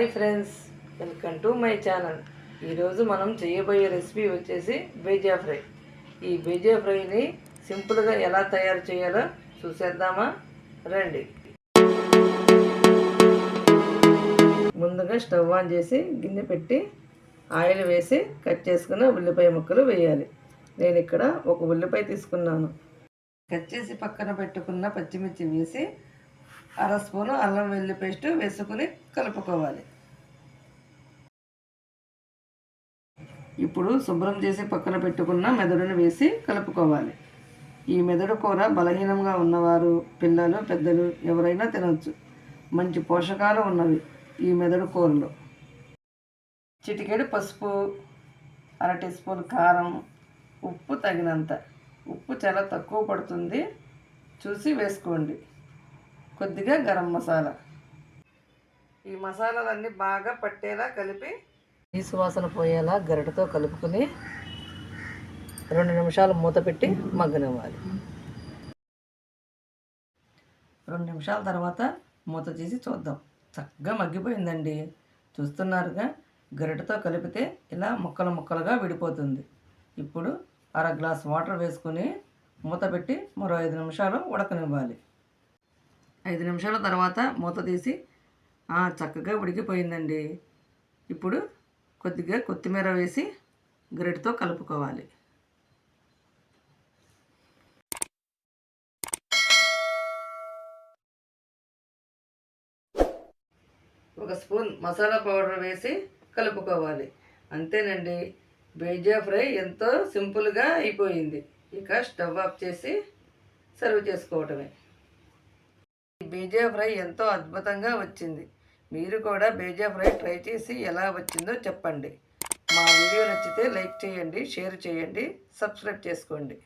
Hi friends, welcome to my channel. ఈరోజు మనం చేయబోయే రెసిపీ వచ్చేసి బేజా ఫ్రై. ఈ బేజా ఫ్రైని సింపుల్గా ఎలా తయారు చేయాలో చూసేద్దామా, రండి. ముందుగా స్టవ్ ఆన్ చేసి గిన్నె పెట్టి ఆయిల్ వేసి కట్ చేసుకున్న ఉల్లిపాయ ముక్కలు వేయాలి. నేను ఇక్కడ ఒక ఉల్లిపాయ తీసుకున్నాను. కట్ చేసి పక్కన పెట్టుకున్న పచ్చిమిర్చి వేసి అర స్పూను అల్లం వెల్లుల్లి పేస్ట్ వేసుకుని కలుపుకోవాలి. ఇప్పుడు శుభ్రం చేసి పక్కన పెట్టుకున్న మెదడును వేసి కలుపుకోవాలి. ఈ మెదడు కూర బలహీనంగా ఉన్నవారు, పిల్లలు, పెద్దలు ఎవరైనా తినవచ్చు. మంచి పోషకాలు ఉన్నవి ఈ మెదడు కూరలో. చిటికెడు పసుపు, అర టీ స్పూన్ కారం, ఉప్పు తగినంత. ఉప్పు చాలా తక్కువ పడుతుంది, చూసి వేసుకోండి. కొద్దిగా గరం మసాలా. ఈ మసాలాలన్నీ బాగా పట్టేలా కలిపి ఈ సువాసన పోయేలా గరిటతో కలుపుకొని 2 నిమిషాలు మూత పెట్టి మగ్గనివ్వాలి. 2 నిమిషాల తర్వాత మూత తీసి చూద్దాం. చక్కగా మగ్గిపోయిందండి. చూస్తున్నారుగా, గరిటతో కలిపితే ఇలా ముక్కలు ముక్కలుగా విడిపోతుంది. ఇప్పుడు అర గ్లాస్ వాటర్ వేసుకొని మూత పెట్టి మరో 5 నిమిషాలు ఉడకనివ్వాలి. 5 నిమిషాల తర్వాత మూత తీసి చక్కగా ఉడికిపోయిందండి. ఇప్పుడు కొద్దిగా కొత్తిమీర వేసి గరిటెతో కలుపుకోవాలి. ఒక స్పూన్ మసాలా పౌడర్ వేసి కలుపుకోవాలి. అంతేనండి, బేజా ఫ్రై ఎంతో సింపుల్గా అయిపోయింది. ఇక స్టవ్ ఆఫ్ చేసి సర్వ్ చేసుకోవటమే. ఈ బేజా ఫ్రై ఎంతో అద్భుతంగా వచ్చింది. మీరు కూడా బేజా ఫ్రై ట్రై చేసి ఎలా వచ్చిందో చెప్పండి. మా వీడియో నచ్చితే లైక్ చేయండి, షేర్ చేయండి, సబ్స్క్రైబ్ చేసుకోండి.